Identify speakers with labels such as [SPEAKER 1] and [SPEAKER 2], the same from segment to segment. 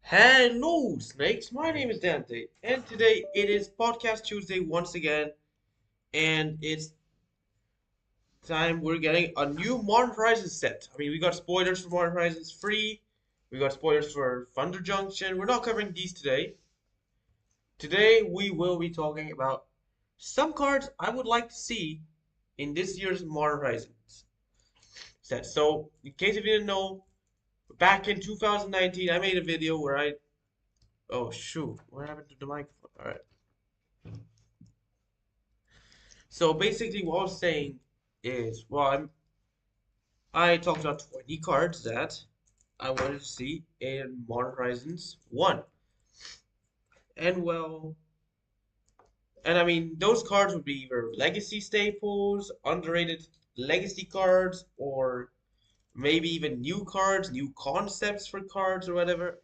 [SPEAKER 1] Hello, Snakes. My name is Dante, and today it is Podcast Tuesday once again, and it's time we're getting a new Modern Horizons set. I mean, we got spoilers for Modern Horizons 3, we got spoilers for Thunder Junction. We're not covering these today. Today we will be talking about some cards I would like to see in this year's Modern Horizons set. So, in case you didn't know, back in 2019, I made a video where I. Oh, shoot. What happened to the microphone? Alright. So basically, what I was saying is, I talked about 20 cards that I wanted to see in Modern Horizons 1. And I mean, those cards would be either legacy staples, underrated legacy cards, or maybe even new cards, new concepts for cards or whatever.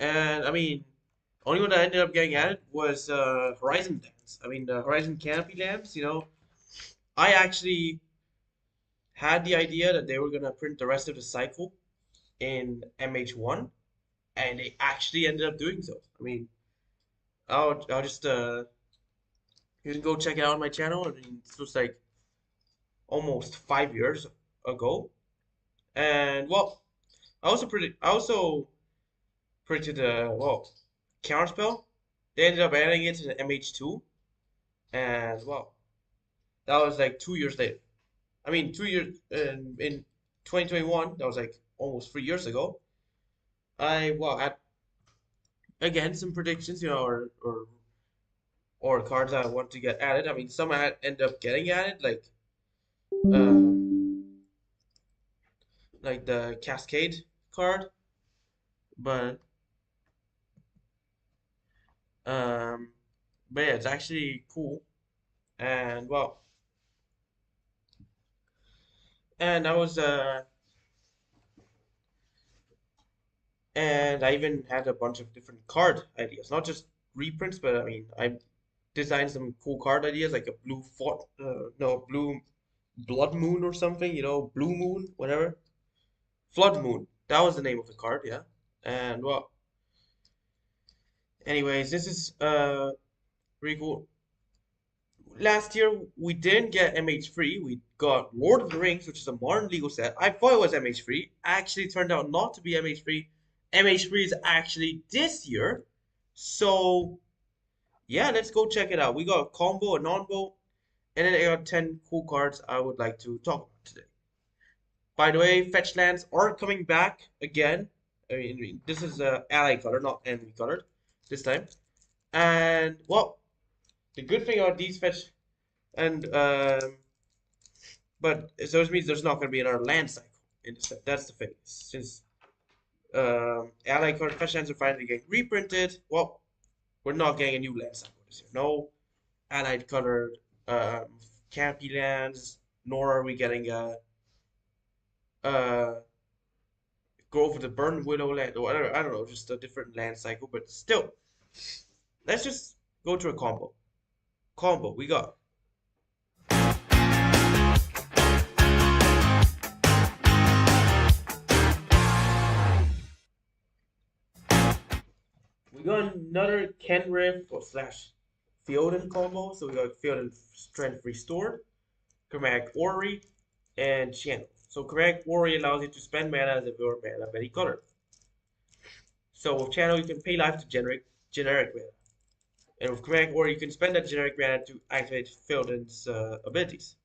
[SPEAKER 1] And I mean, only one that ended up getting added was Horizon Lands. I mean, the Horizon Canopy Lands, I actually had the idea that they were gonna print the rest of the cycle in MH1, and they actually ended up doing so. I mean, I'll just you can go check it out on my channel. I mean, this was like almost 5 years ago, and I also printed counterspell. They ended up adding it to the MH2, and that was like 2 years later. I mean, 2 years in 2021. That was like almost 3 years ago. Had again some predictions, or cards I want to get added. I mean, some I end up getting added, uh, like the Cascade card, but um, but yeah, it's actually cool, and and I was and I even had a bunch of different card ideas, not just reprints, but I mean, I designed some cool card ideas like a blue fort, no, blue blood moon or something, blue moon, whatever. Flood moon. That was the name of the card, yeah. And anyways, this is pretty cool. Last year we didn't get MH3. We got Lord of the Rings, which is a modern legal set. I thought it was MH3. Actually turned out not to be MH3. MH3 is actually this year. So yeah, let's go check it out. We got a combo, a non-bo, and then I got 10 cool cards I would like to talk about today. By the way, fetch lands are coming back again. I mean, this is ally color, not enemy color this time. And the good thing about these fetch and but so it means there's not going to be another land cycle in the set. That's the thing. Since ally color fetch lands are finally getting reprinted, we're not getting a new land cycle this year. No allied colored canopy lands, nor are we getting uh go for the Burn Widow land or whatever. I don't know, just a different land cycle. But still, let's just go to a combo. Combo, we got another Kenrith or slash Theoden combo. So we got Theoden Strength Restored, Chromatic Orrery, and Channel. So Chromatic Orrery allows you to spend mana as if your mana of any color. So with Channel you can pay life to generate generic mana. And with Chromatic Orrery you can spend that generic mana to activate Theoden's abilities.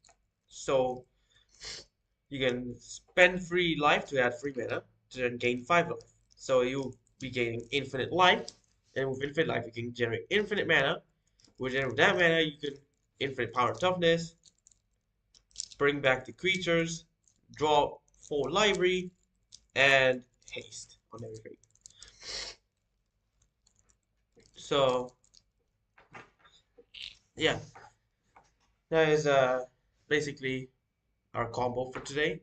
[SPEAKER 1] So you can spend free life to add free mana to then gain 5 life. So you'll be gaining infinite life, and with infinite life you can generate infinite mana. With that mana you can infinite power and toughness, bring back the creatures, draw 4 library, and haste on everything. So yeah, that is basically our combo for today.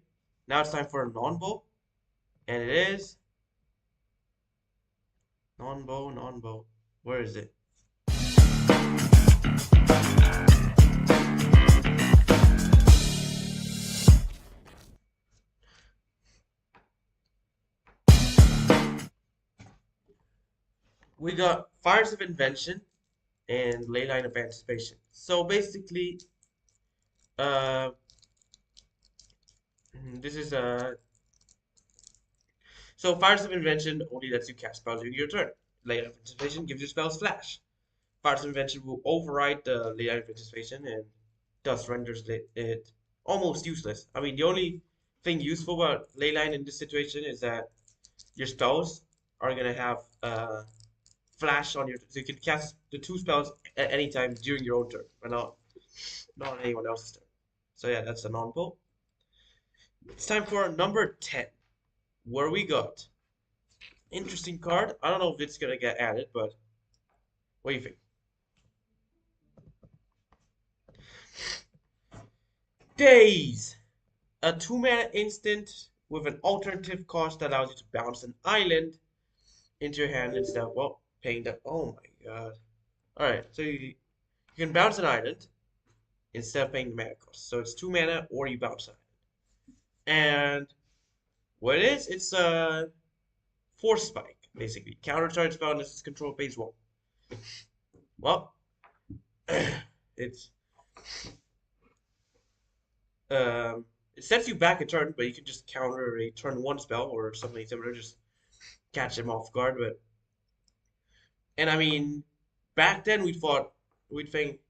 [SPEAKER 1] Now it's time for a non-bow, and it is non-bow. Where is it? we got Fires of Invention and Leyline of Anticipation. So basically, uh, this is so Fires of Invention only lets you cast spells during your turn. Leyline of Anticipation gives you spells flash. Fires of Invention will override the Leyline of Anticipation and thus renders it almost useless. I mean, the only thing useful about Leyline in this situation is that your spells are gonna have flash on your, so you can cast the two spells at any time during your own turn, but not on anyone else's turn. So yeah, that's a non-pull. It's time for number 10, where we got interesting card. I don't know if it's gonna get added, but what do you think? Days, a 2-mana instant with an alternative cost that allows you to bounce an island into your hand instead of, well, paying that. Oh my god. Alright, so you can bounce an island instead of paying the mana cost. So it's 2 mana or you bounce an island. And what it is, it's a Force Spike, basically. Countercharge spell unless it's control phase 1. Well, it's it sets you back a turn, but you can just counter a turn 1 spell or something similar, just catch him off guard. But and I mean, back then we'd think,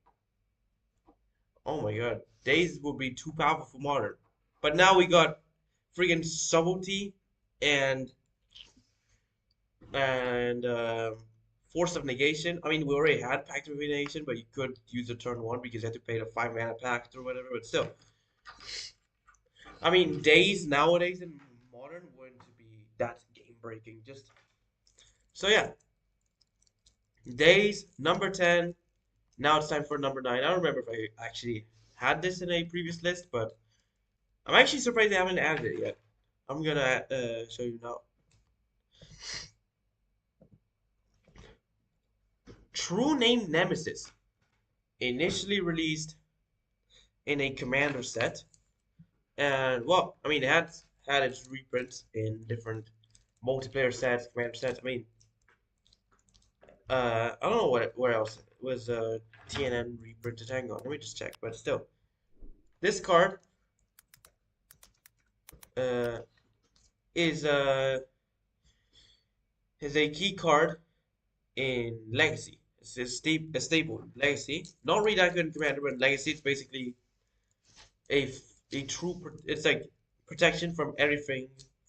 [SPEAKER 1] oh my god, Days would be too powerful for modern. But now we got freaking Subtlety and Force of Negation. I mean, we already had Pact of Negation, but you could use the turn 1 because you had to pay the 5 mana pact or whatever. But still, I mean, Days nowadays in modern wouldn't be that game breaking. Just so yeah, Days number 10. Now it's time for number 9. I don't remember if I actually had this in a previous list, but I'm actually surprised they haven't added it yet. I'm gonna show you now. True Name Nemesis, initially released in a commander set, and well, I mean, it had its reprints in different multiplayer sets, commander sets. I mean, I don't know where else it was. TNN reprinted. Hang on, let me just check. But still, this card uh, is uh is a key card in Legacy. It's a staple in Legacy. Not really that good in Commander, but in Legacy it's basically a a true. It's like protection from everything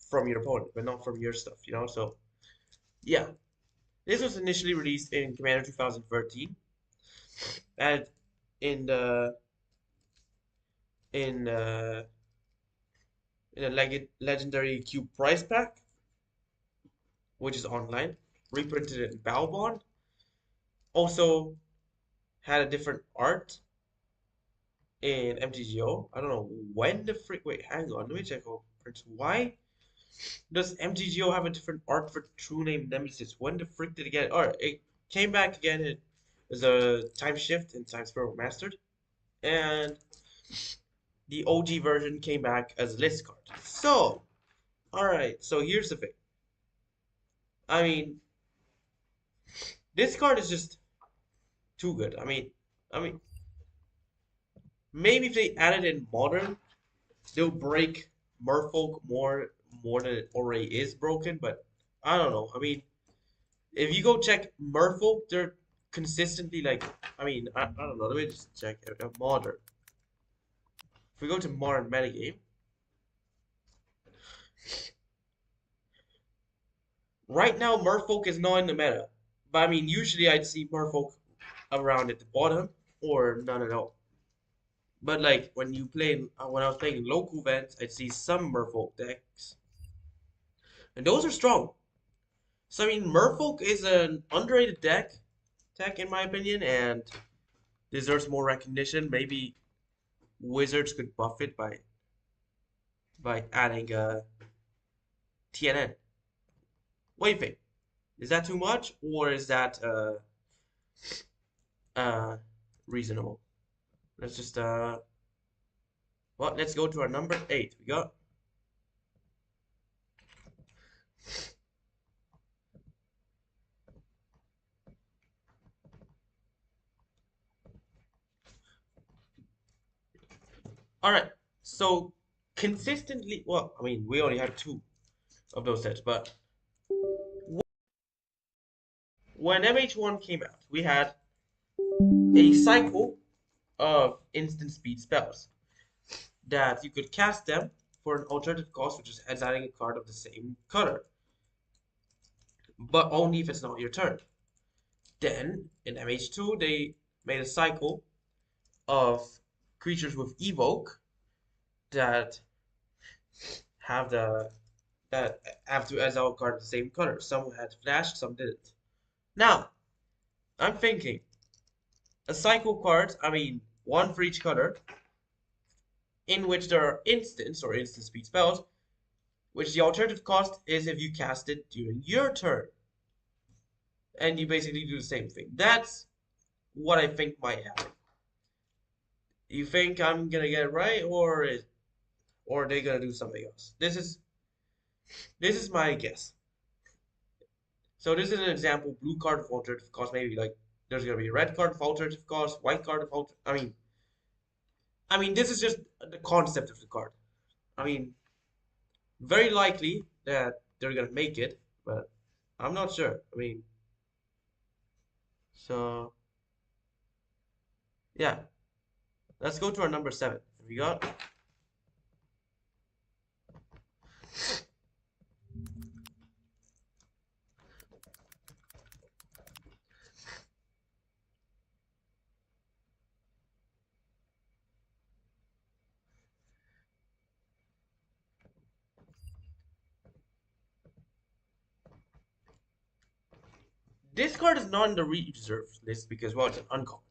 [SPEAKER 1] from your opponent, but not from your stuff. You know. So yeah, this was initially released in Commander 2013, and in the in uh, in a legendary cube prize pack, which is online, reprinted in Balbon. Also had a different art in MTGO. I don't know when the frick. Wait, hang on. Let me check. Why does MTGO have a different art for True Name Nemesis? When the frick did it get? Alright, it came back again. It was a time shift in Time Sparrow Mastered, and the OG version came back as a list card. So, alright. So here's the thing. I mean, this card is just too good. I mean, maybe if they added in modern, they'll break Merfolk more than it already is broken. But I don't know. I mean, if you go check Merfolk, they're consistently like. I mean, I don't know. Let me just check modern. If we go to modern metagame, right now Merfolk is not in the meta. But I mean, usually I'd see Merfolk around at the bottom or none at all. But like when you play, when I was playing local events, I'd see some Merfolk decks, and those are strong. So I mean, Merfolk is an underrated deck in my opinion, and deserves more recognition. Maybe Wizards could buff it by adding TNN. What do you think? Is that too much, or is that uh reasonable? Let's just well, let's go to our number 8. We got All right. So consistently, well, I mean, we only had two of those sets, but when MH1 came out, we had a cycle of instant speed spells that you could cast them for an alternative cost, which is adding a card of the same color, but only if it's not your turn. Then in MH2, they made a cycle of creatures with evoke that have the that have to exile a card of the same color. Some had flash, some didn't. Now, I'm thinking a cycle card, I mean, one for each color, in which there are instants or instant speed spells, which the alternative cost is if you cast it during your turn. And you basically do the same thing. That's what I think might happen. You think I'm gonna get it right, or are they gonna do something else? This is my guess. So this is an example: blue card of alternative cost. Maybe like there's gonna be a red card of alternative cost, white card of alter. I mean, this is just the concept of the card. I mean, very likely that they're gonna make it, but I'm not sure. I mean, so yeah, let's go to our number 7. We got this card is not in the reserve list because well, it's an uncommon,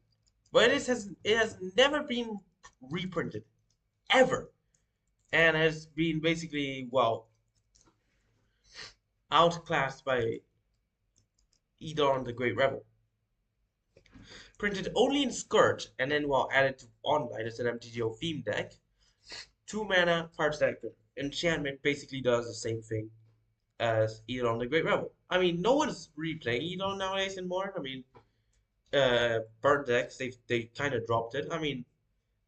[SPEAKER 1] but it has never been reprinted ever, and has been basically well outclassed by Edon the Great Rebel. Printed only in Scourge, and then well added to online as an MTGO theme deck. 2 mana, fire stack enchantment basically does the same thing as Edon the Great Rebel. I mean, no one's replaying Edon nowadays anymore. I mean, burn decks they kind of dropped it. I mean,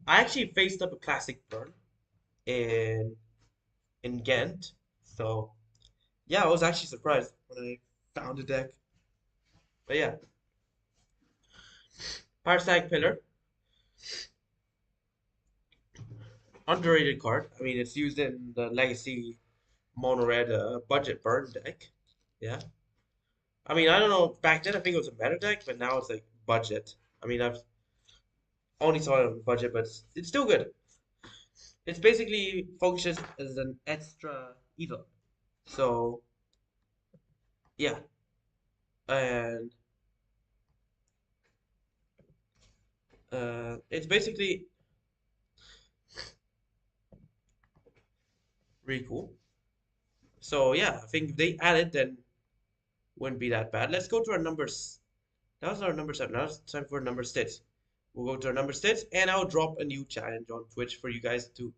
[SPEAKER 1] I actually faced up a classic burn in Ghent, so yeah, I was actually surprised when I found the deck. But yeah, Parasite Pillar, underrated card. I mean, it's used in the Legacy mono red budget burn deck. Yeah, I mean, I don't know. Back then, I think it was a meta deck, but now it's like budget. I mean, I've only saw it on budget, but it's still good. It's basically functions as an extra evil. So yeah, and it's basically really cool. So yeah, I think if they add it, then wouldn't be that bad. Let's go to our numbers. That was our number 7. Now it's time for number stats. We'll go to our number stats, and I'll drop a new challenge on Twitch for you guys to,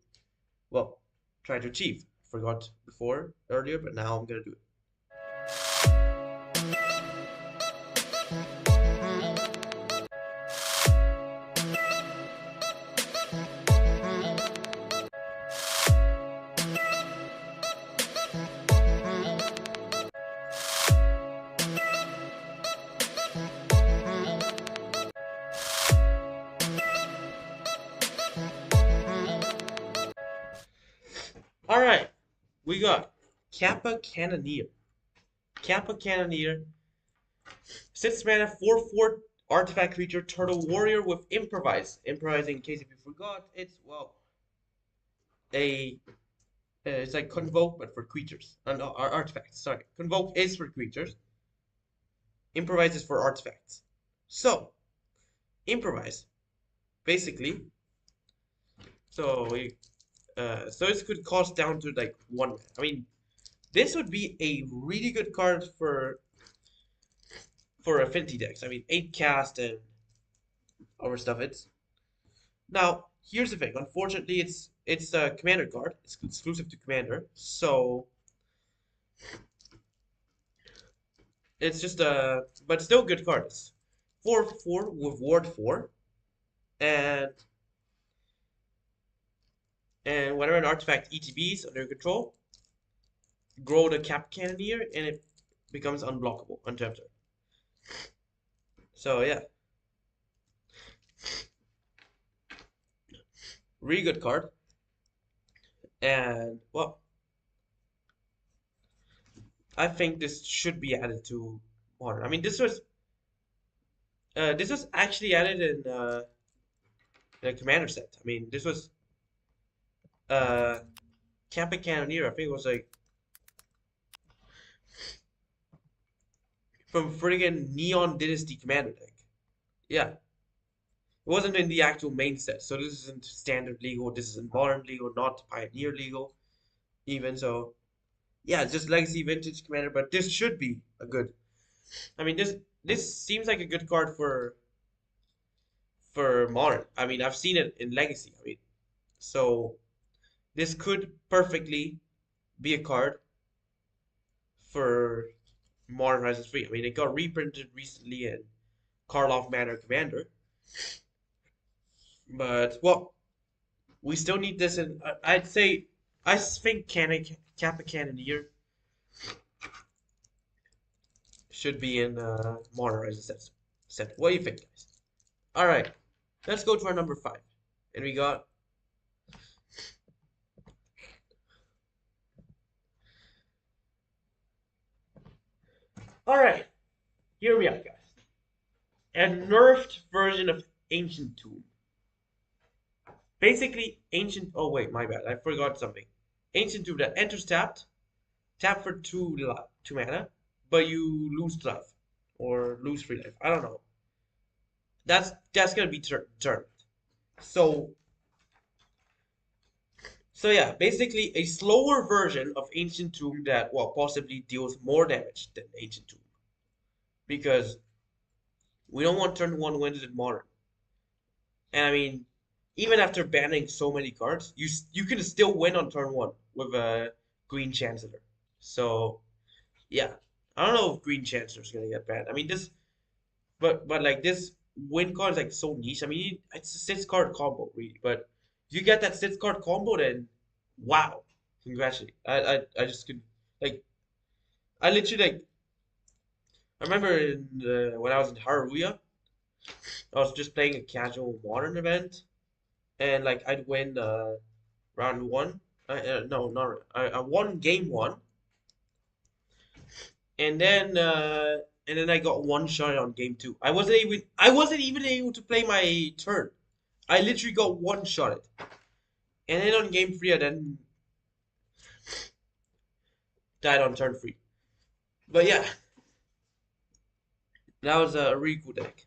[SPEAKER 1] well, try to achieve. Forgot before earlier, but now I'm gonna do it. All right, we got Kappa Cannoneer. Kappa Cannoneer, 6 mana, 4/4 artifact creature, turtle warrior with improvise. Improvise, in case if you forgot, it's well a it's like convoke but for creatures. No, artifacts. Sorry, convoke is for creatures. Improvise is for artifacts. So improvise, basically. So we so this could cost down to like 1. I mean, this would be a really good card for affinity decks. I mean, 8 cast and other stuff. It's now here's the thing. Unfortunately, it's a commander card. It's exclusive to commander, so it's just a but still a good card. It's 4/4 with ward 4, and And whenever an artifact ETB is under your control, grow the Cap Cannoneer and it becomes unblockable, untapped. So yeah, really good card. And well, I think this should be added to modern. I mean, this was actually added in a commander set. I mean, this was uh Kappa Cannoneer. I think it was like from friggin' Neon Dynasty commander deck. Yeah, it wasn't in the actual main set. So this isn't standard legal. This isn't modern legal, not pioneer legal even. So yeah, it's just legacy vintage commander. But this should be a good. I mean, this seems like a good card for modern. I mean, I've seen it in legacy. I mean, so this could perfectly be a card for Modern Horizons 3. I mean, it got reprinted recently in Karlov Manor Commander, but well, we still need this in. I'd say I think Kappa Cannoneer should be in Modern Horizons set. What do you think, guys? All right, let's go to our number 5, and we got. All right, here we are, guys. A nerfed version of Ancient Tomb. Basically, Ancient. Oh wait, my bad. I forgot something. Ancient Tomb that enters tapped, tap for two mana, but you lose life or lose free life. I don't know. That's gonna be turned. So yeah, basically a slower version of Ancient Tomb that well possibly deals more damage than Ancient Tomb because we don't want turn one wins in modern. And I mean, even after banning so many cards, you can still win on turn one with a Green Chancellor. So yeah, I don't know if Green Chancellor is gonna get banned. I mean this, but like this win card is like so niche. I mean it's a 6 card combo really, but if you get that 6 card combo, then wow, congratulations. I just could like I literally like I remember when I was in Haruya, I was just playing a casual modern event, and like I'd win round one. No, not I won game one, and then I got one shot on game two. I wasn't even able to play my turn. I literally got one shot it, and then on game three I then died on turn three. But yeah, that was a really cool deck.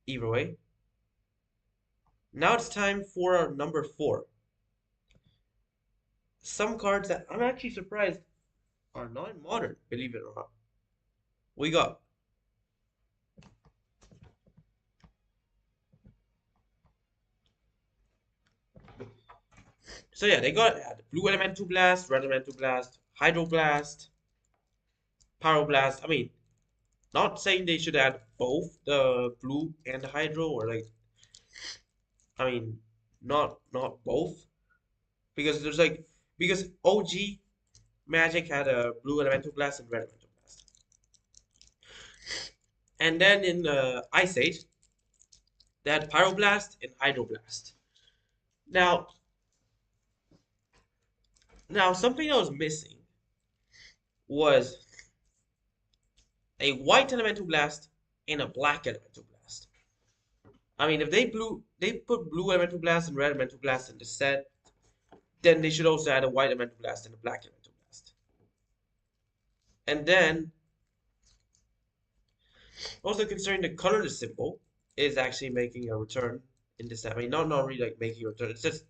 [SPEAKER 1] Either way, now it's time for our number 4. Some cards that I'm actually surprised are not in modern, believe it or not. We got so yeah, they got blue elemental blast, red elemental blast, hydro blast, pyroblast. I mean, not saying they should add both the blue and the hydro, or like, I mean, not both, because there's like because OG Magic had a blue elemental blast and red elemental blast, and then in Ice Age they had pyroblast and hydroblast. Now, something that was missing was a white elemental blast and a black elemental blast. I mean, if they put blue elemental blast and red elemental blast in the set, then they should also add a white elemental blast and a black elemental blast. And then, also considering the colorless symbol is actually making a return in this set. I mean, not really like making a return. It's just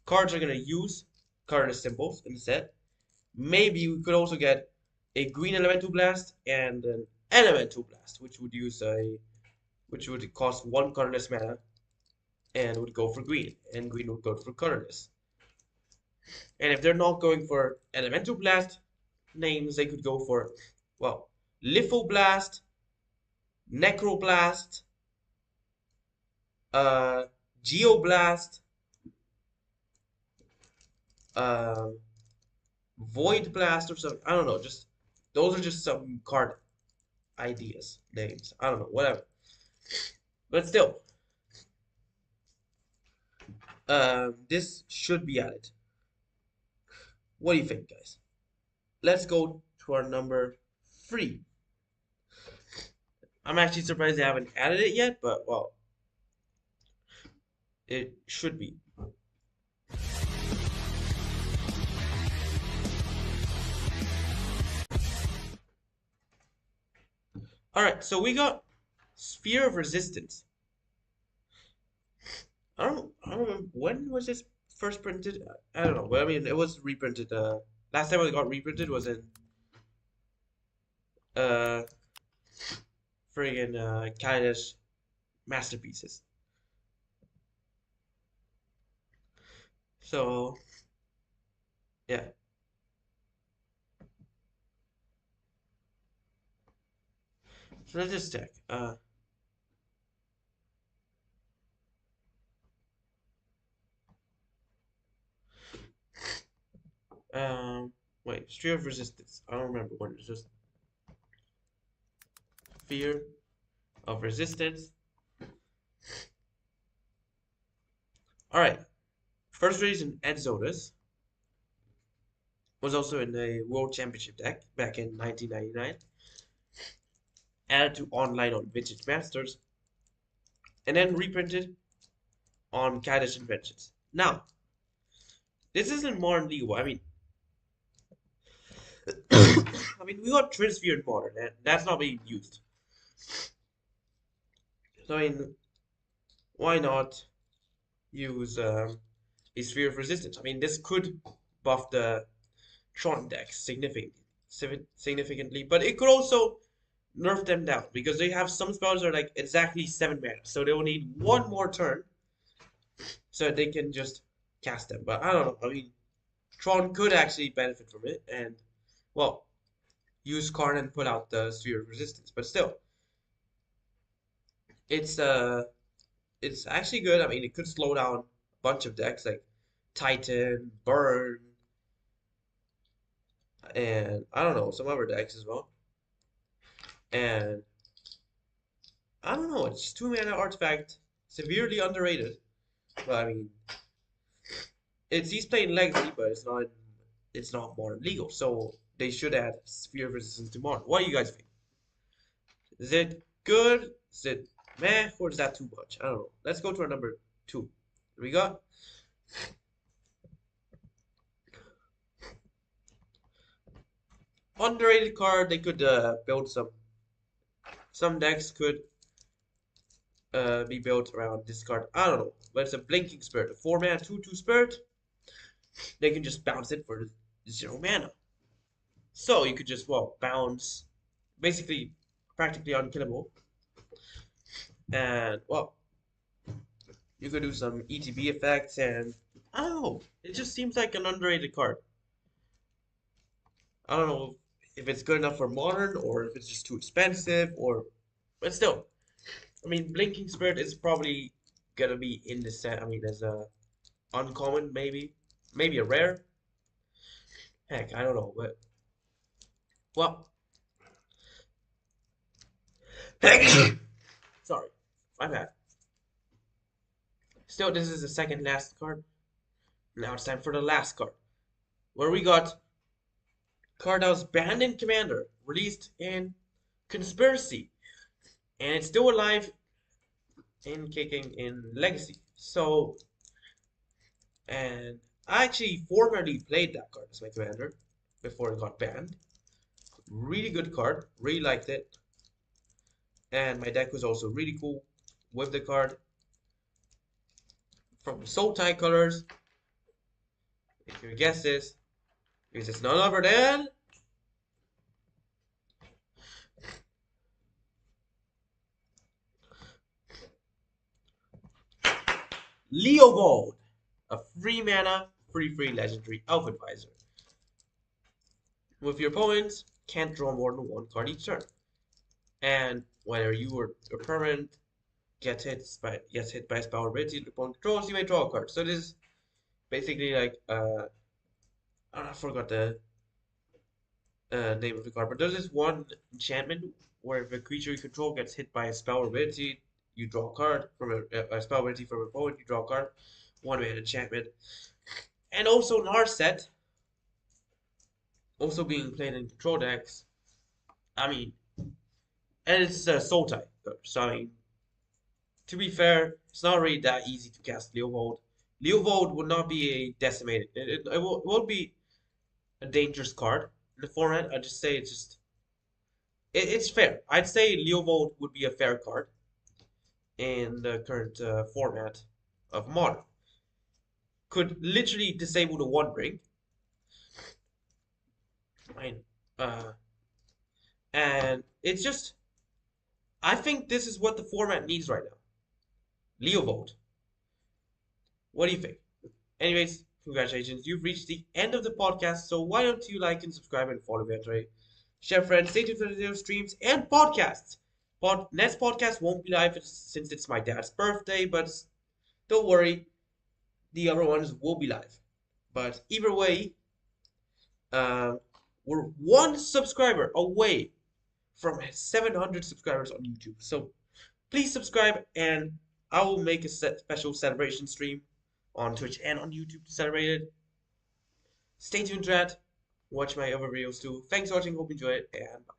[SPEAKER 1] cards are gonna use colorless symbols in the set. Maybe we could also get a green elemental blast and an elemental blast, which would cost 1 colorless mana and would go for green, and green would go for colorless. And if they're not going for elemental blast names, they could go for, well, lithoblast, necroblast, uh, geoblast, um, Void Blast or something. I don't know. Just those are just some card ideas, names. I don't know, whatever. But still, this should be added. What do you think, guys? Let's go to our number 3. I'm actually surprised they haven't added it yet, but well, it should be. Alright, so we got Sphere of Resistance. I don't remember when was this first printed. I don't know, but I mean it was reprinted. Last time it got reprinted was in uh friggin' CODZ masterpieces. So yeah. So let's just check. Wait, Sphere of Resistance. I don't remember when. It's just Sphere of Resistance. All right. First release in Exodus was also in the World Championship deck back in 1999. Added to online on Vintage Masters, and then reprinted on CODZ Inventions. Now, this isn't modern legal. I mean, we got Sphere in modern, and that's not being used. So I mean, why not use a Sphere of Resistance? I mean, this could buff the Tron decks significantly, but it could also nerf them down because they have some spells that are like exactly 7 mana, so they will need one more turn so they can just cast them. But I don't know. I mean, Tron could actually benefit from it, and well, use Karn and put out the Sphere of Resistance. But still, it's uh, it's actually good. I mean, it could slow down a bunch of decks like Titan, Burn, and I don't know some other decks as well. And I don't know. It's 2 mana artifact, severely underrated. But I mean, he's playing Legacy, but it's not modern legal. So they should add Sphere of Resistance to modern. What do you guys think? Is it good? Is it meh? Or is that too much? I don't know. Let's go to our number 2. We got underrated card. They could build some decks could be built around this card. I don't know, but it's a Blinking Spirit, a 4 mana 2/2 spirit. They can just bounce it for 0 mana. So you could just bounce, basically practically unkillable. And well, you could do some ETB effects, and I don't know. It just seems like an underrated card. I don't know if it's good enough for modern or if it's just too expensive, but still, I mean, Blinking Spirit is probably gonna be in the set. I mean, as a uncommon, maybe a rare. Heck, I don't know, but well, heck, sorry, my bad. Still, this is the second last card. Now it's time for the last card, where we got card that was banned in Commander, released in Conspiracy, and it's still alive and kicking in Legacy. So, and I actually formerly played that card as my commander before it got banned. Really good card, really liked it, and my deck was also really cool with the card. From Soul Tie colors, if you guess this, because it's none other than Leo Gold, a 3 mana, free legendary elf advisor. With your opponents, can't draw more than 1 card each turn. And whenever you or your permanent gets hit by a spell ability the opponent controls, you may draw a card. So this is basically like I forgot the name of the card, but there's this one enchantment where if a creature you control gets hit by a spell or ability, you draw a card from a spell ability from a opponent, you draw a card. One man enchantment. And also in our set, also being played in control decks, I mean, and it's a soul type. So I mean, to be fair, it's not really that easy to cast Leovold. Leovold would not be a decimated. It won't be a dangerous card in the format. I just say it's fair. I'd say Leovold would be a fair card in the current format of Modern. Could literally disable the One Ring. Right? Uh, and it's just, I think this is what the format needs right now. Leovold. What do you think? Anyways, congratulations. You've reached the end of the podcast, so why don't you like and subscribe and follow me on Twitter? Share friends, stay tuned for the streams and podcasts. Next podcast won't be live since it's my dad's birthday, but don't worry, the other ones will be live. But either way, uh, we're one subscriber away from 700 subscribers on YouTube. So please subscribe, and I will make a special celebration stream on Twitch and on YouTube to celebrate it. Stay tuned to that. Watch my other videos too. Thanks for watching. Hope you enjoy it, and bye.